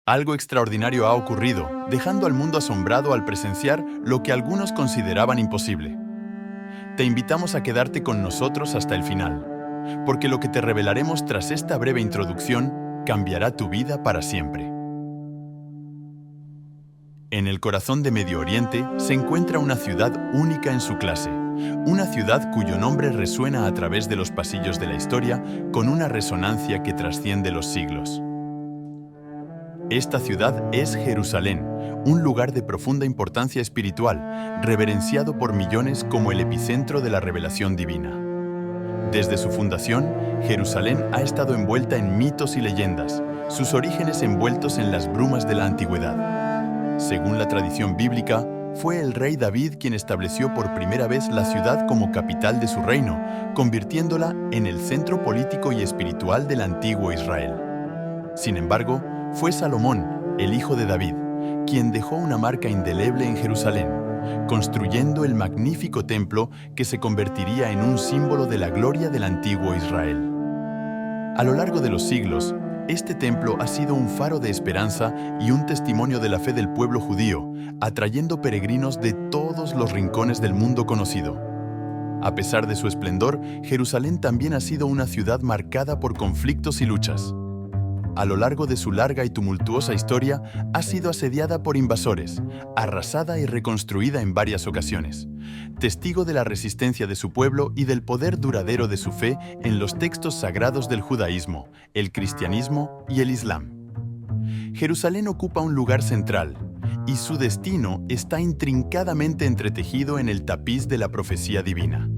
Algo extraordinario ha ocurrido, dejando al mundo asombrado al presenciar lo que algunos consideraban imposible. Te invitamos a quedarte con nosotros hasta el final, porque lo que te revelaremos tras esta breve introducción cambiará tu vida para siempre. En el corazón de Medio Oriente se encuentra una ciudad única en su clase, una ciudad cuyo nombre resuena a través de los pasillos de la historia con una resonancia que trasciende los siglos. Esta ciudad es Jerusalén, un lugar de profunda importancia espiritual, reverenciado por millones como el epicentro de la revelación divina. Desde su fundación, Jerusalén ha estado envuelta en mitos y leyendas, sus orígenes envueltos en las brumas de la antigüedad. Según la tradición bíblica, fue el rey David quien estableció por primera vez la ciudad como capital de su reino, convirtiéndola en el centro político y espiritual del antiguo Israel. Sin embargo, fue Salomón, el hijo de David, quien dejó una marca indeleble en Jerusalén, construyendo el magnífico templo que se convertiría en un símbolo de la gloria del antiguo Israel. A lo largo de los siglos, este templo ha sido un faro de esperanza y un testimonio de la fe del pueblo judío, atrayendo peregrinos de todos los rincones del mundo conocido. A pesar de su esplendor, Jerusalén también ha sido una ciudad marcada por conflictos y luchas. A lo largo de su larga y tumultuosa historia, ha sido asediada por invasores, arrasada y reconstruida en varias ocasiones, testigo de la resistencia de su pueblo y del poder duradero de su fe en los textos sagrados del judaísmo, el cristianismo y el islam. Jerusalén ocupa un lugar central, y su destino está intrincadamente entretejido en el tapiz de la profecía divina.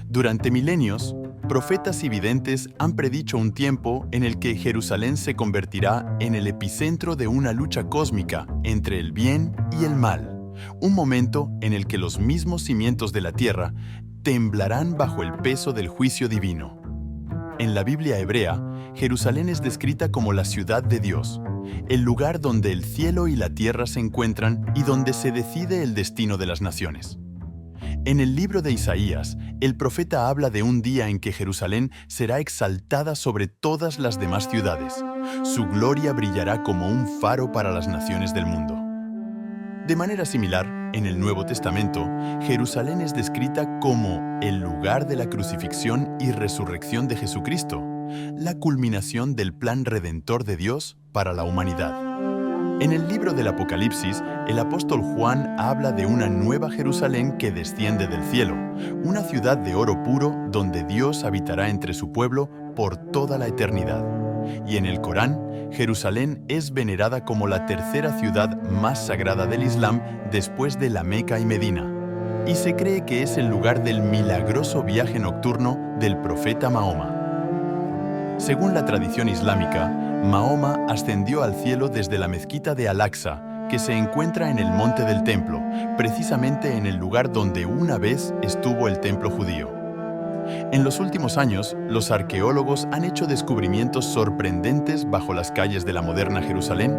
Durante milenios, profetas y videntes han predicho un tiempo en el que Jerusalén se convertirá en el epicentro de una lucha cósmica entre el bien y el mal, un momento en el que los mismos cimientos de la tierra temblarán bajo el peso del juicio divino. En la Biblia hebrea, Jerusalén es descrita como la ciudad de Dios, el lugar donde el cielo y la tierra se encuentran y donde se decide el destino de las naciones. En el libro de Isaías, el profeta habla de un día en que Jerusalén será exaltada sobre todas las demás ciudades. Su gloria brillará como un faro para las naciones del mundo. De manera similar, en el Nuevo Testamento, Jerusalén es descrita como el lugar de la crucifixión y resurrección de Jesucristo, la culminación del plan redentor de Dios para la humanidad. En el libro del Apocalipsis, el apóstol Juan habla de una nueva Jerusalén que desciende del cielo, una ciudad de oro puro donde Dios habitará entre su pueblo por toda la eternidad. Y en el Corán, Jerusalén es venerada como la tercera ciudad más sagrada del Islam después de la Meca y Medina, y se cree que es el lugar del milagroso viaje nocturno del profeta Mahoma. Según la tradición islámica, Mahoma ascendió al cielo desde la mezquita de Al-Aqsa, que se encuentra en el monte del templo, precisamente en el lugar donde una vez estuvo el templo judío. En los últimos años, los arqueólogos han hecho descubrimientos sorprendentes bajo las calles de la moderna Jerusalén,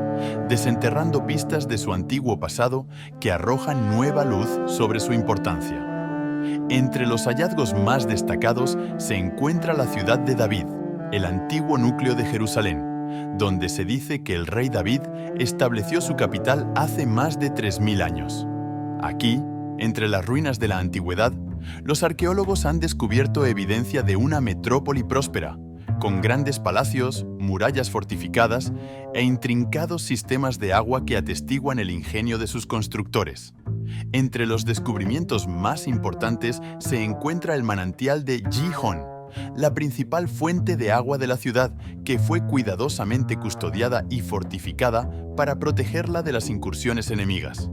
desenterrando pistas de su antiguo pasado que arrojan nueva luz sobre su importancia. Entre los hallazgos más destacados se encuentra la ciudad de David, el antiguo núcleo de Jerusalén, donde se dice que el rey David estableció su capital hace más de 3000 años. Aquí, entre las ruinas de la antigüedad, los arqueólogos han descubierto evidencia de una metrópoli próspera, con grandes palacios, murallas fortificadas e intrincados sistemas de agua que atestiguan el ingenio de sus constructores. Entre los descubrimientos más importantes se encuentra el manantial de Gihón, la principal fuente de agua de la ciudad, que fue cuidadosamente custodiada y fortificada para protegerla de las incursiones enemigas.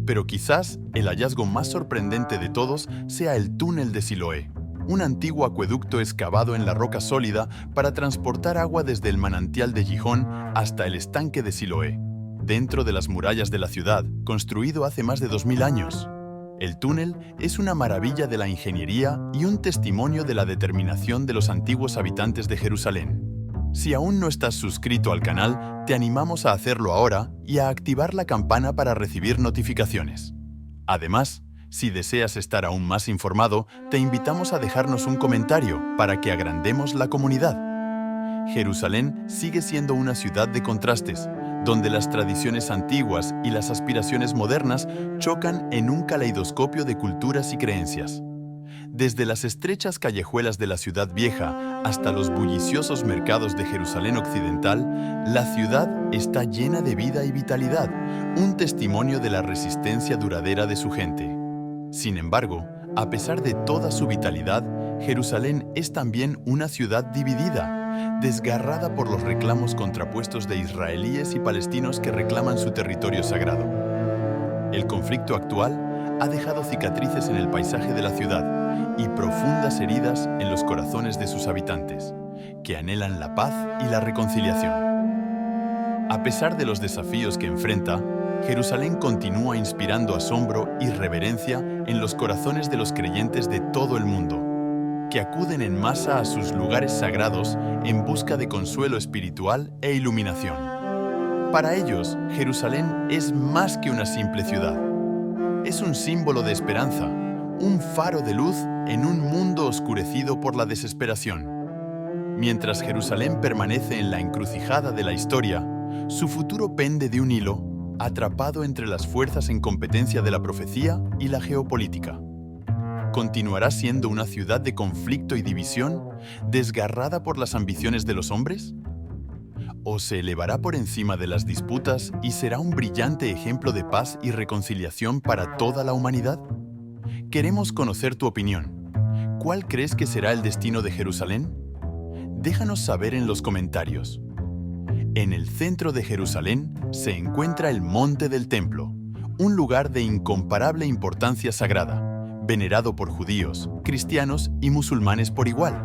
Pero quizás el hallazgo más sorprendente de todos sea el túnel de Siloé, un antiguo acueducto excavado en la roca sólida para transportar agua desde el manantial de Gihón hasta el estanque de Siloé, dentro de las murallas de la ciudad, construido hace más de 2000 años. El túnel es una maravilla de la ingeniería y un testimonio de la determinación de los antiguos habitantes de Jerusalén. Si aún no estás suscrito al canal, te animamos a hacerlo ahora y a activar la campana para recibir notificaciones. Además, si deseas estar aún más informado, te invitamos a dejarnos un comentario para que agrandemos la comunidad. Jerusalén sigue siendo una ciudad de contrastes, donde las tradiciones antiguas y las aspiraciones modernas chocan en un caleidoscopio de culturas y creencias. Desde las estrechas callejuelas de la Ciudad Vieja hasta los bulliciosos mercados de Jerusalén Occidental, la ciudad está llena de vida y vitalidad, un testimonio de la resistencia duradera de su gente. Sin embargo, a pesar de toda su vitalidad, Jerusalén es también una ciudad dividida, desgarrada por los reclamos contrapuestos de israelíes y palestinos que reclaman su territorio sagrado. El conflicto actual ha dejado cicatrices en el paisaje de la ciudad y profundas heridas en los corazones de sus habitantes, que anhelan la paz y la reconciliación. A pesar de los desafíos que enfrenta, Jerusalén continúa inspirando asombro y reverencia en los corazones de los creyentes de todo el mundo, que acuden en masa a sus lugares sagrados en busca de consuelo espiritual e iluminación. Para ellos, Jerusalén es más que una simple ciudad. Es un símbolo de esperanza, un faro de luz en un mundo oscurecido por la desesperación. Mientras Jerusalén permanece en la encrucijada de la historia, su futuro pende de un hilo, atrapado entre las fuerzas en competencia de la profecía y la geopolítica. ¿Continuará siendo una ciudad de conflicto y división, desgarrada por las ambiciones de los hombres? ¿O se elevará por encima de las disputas y será un brillante ejemplo de paz y reconciliación para toda la humanidad? Queremos conocer tu opinión. ¿Cuál crees que será el destino de Jerusalén? Déjanos saber en los comentarios. En el centro de Jerusalén se encuentra el Monte del Templo, un lugar de incomparable importancia sagrada, venerado por judíos, cristianos y musulmanes por igual.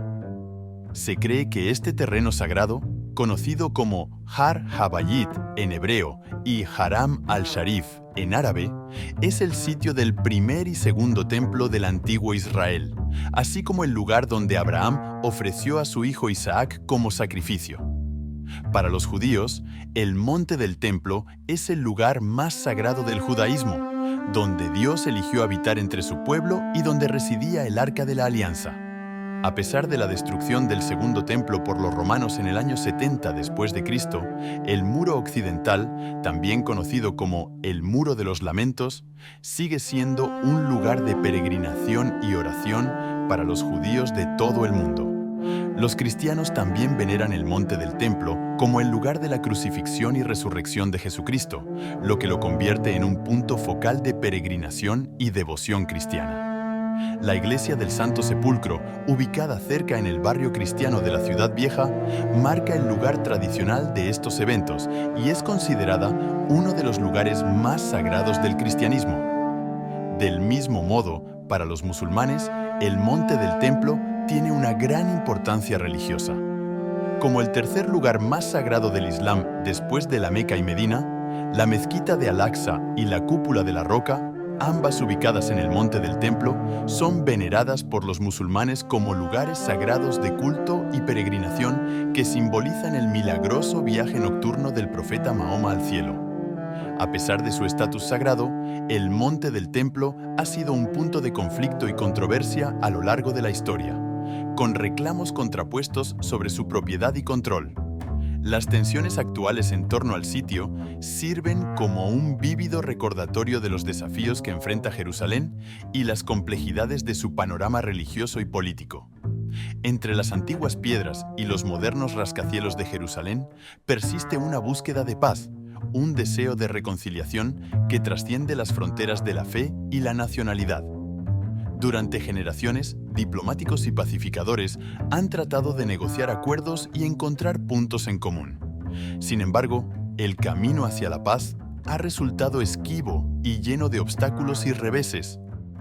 Se cree que este terreno sagrado, conocido como Har Habayit en hebreo y Haram al-Sharif en árabe, es el sitio del primer y segundo templo del antiguo Israel, así como el lugar donde Abraham ofreció a su hijo Isaac como sacrificio. Para los judíos, el Monte del Templo es el lugar más sagrado del judaísmo, donde Dios eligió habitar entre su pueblo y donde residía el Arca de la Alianza. A pesar de la destrucción del segundo templo por los romanos en el año 70 después de Cristo, el muro occidental, también conocido como el Muro de los Lamentos, sigue siendo un lugar de peregrinación y oración para los judíos de todo el mundo. Los cristianos también veneran el Monte del Templo como el lugar de la crucifixión y resurrección de Jesucristo, lo que lo convierte en un punto focal de peregrinación y devoción cristiana. La Iglesia del Santo Sepulcro, ubicada cerca en el barrio cristiano de la Ciudad Vieja, marca el lugar tradicional de estos eventos y es considerada uno de los lugares más sagrados del cristianismo. Del mismo modo, para los musulmanes, el Monte del Templo tiene una gran importancia religiosa. Como el tercer lugar más sagrado del Islam después de la Meca y Medina, la mezquita de Al-Aqsa y la cúpula de la Roca, ambas ubicadas en el Monte del Templo, son veneradas por los musulmanes como lugares sagrados de culto y peregrinación que simbolizan el milagroso viaje nocturno del profeta Mahoma al cielo. A pesar de su estatus sagrado, el Monte del Templo ha sido un punto de conflicto y controversia a lo largo de la historia, con reclamos contrapuestos sobre su propiedad y control. Las tensiones actuales en torno al sitio sirven como un vívido recordatorio de los desafíos que enfrenta Jerusalén y las complejidades de su panorama religioso y político. Entre las antiguas piedras y los modernos rascacielos de Jerusalén persiste una búsqueda de paz, un deseo de reconciliación que trasciende las fronteras de la fe y la nacionalidad. Durante generaciones, diplomáticos y pacificadores han tratado de negociar acuerdos y encontrar puntos en común. Sin embargo, el camino hacia la paz ha resultado esquivo y lleno de obstáculos y reveses.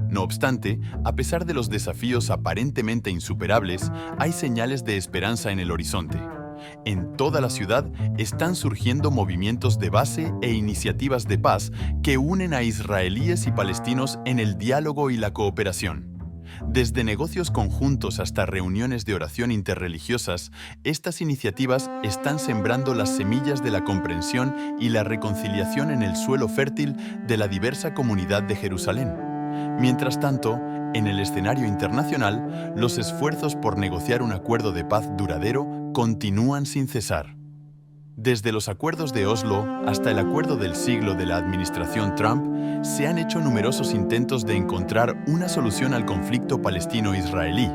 No obstante, a pesar de los desafíos aparentemente insuperables, hay señales de esperanza en el horizonte. En toda la ciudad están surgiendo movimientos de base e iniciativas de paz que unen a israelíes y palestinos en el diálogo y la cooperación. Desde negocios conjuntos hasta reuniones de oración interreligiosas, estas iniciativas están sembrando las semillas de la comprensión y la reconciliación en el suelo fértil de la diversa comunidad de Jerusalén. Mientras tanto, en el escenario internacional, los esfuerzos por negociar un acuerdo de paz duradero continúan sin cesar. Desde los acuerdos de Oslo hasta el acuerdo del siglo de la administración Trump, se han hecho numerosos intentos de encontrar una solución al conflicto palestino-israelí,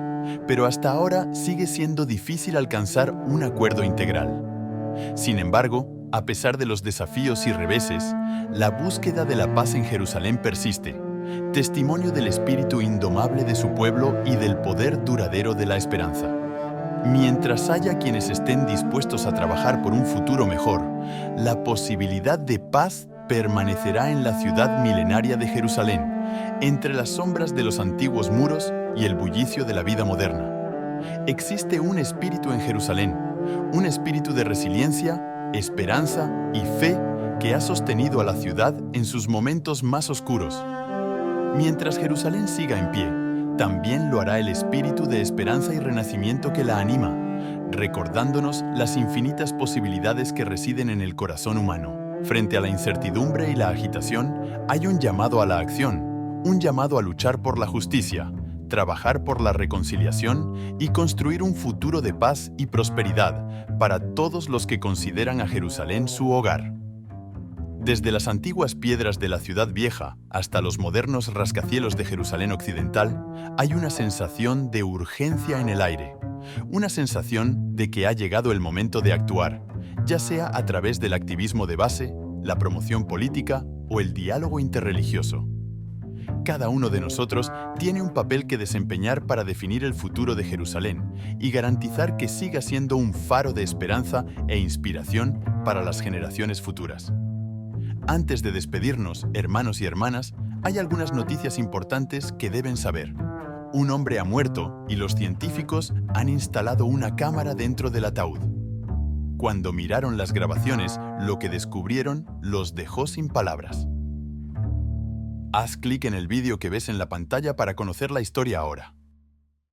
pero hasta ahora sigue siendo difícil alcanzar un acuerdo integral. Sin embargo, a pesar de los desafíos y reveses, la búsqueda de la paz en Jerusalén persiste, testimonio del espíritu indomable de su pueblo y del poder duradero de la esperanza. Mientras haya quienes estén dispuestos a trabajar por un futuro mejor, la posibilidad de paz permanecerá en la ciudad milenaria de Jerusalén, entre las sombras de los antiguos muros y el bullicio de la vida moderna. Existe un espíritu en Jerusalén, un espíritu de resiliencia, esperanza y fe que ha sostenido a la ciudad en sus momentos más oscuros. Mientras Jerusalén siga en pie, también lo hará el espíritu de esperanza y renacimiento que la anima, recordándonos las infinitas posibilidades que residen en el corazón humano. Frente a la incertidumbre y la agitación, hay un llamado a la acción, un llamado a luchar por la justicia, trabajar por la reconciliación y construir un futuro de paz y prosperidad para todos los que consideran a Jerusalén su hogar. Desde las antiguas piedras de la ciudad vieja hasta los modernos rascacielos de Jerusalén occidental, hay una sensación de urgencia en el aire, una sensación de que ha llegado el momento de actuar, ya sea a través del activismo de base, la promoción política o el diálogo interreligioso. Cada uno de nosotros tiene un papel que desempeñar para definir el futuro de Jerusalén y garantizar que siga siendo un faro de esperanza e inspiración para las generaciones futuras. Antes de despedirnos, hermanos y hermanas, hay algunas noticias importantes que deben saber. Un hombre ha muerto y los científicos han instalado una cámara dentro del ataúd. Cuando miraron las grabaciones, lo que descubrieron los dejó sin palabras. Haz clic en el vídeo que ves en la pantalla para conocer la historia ahora.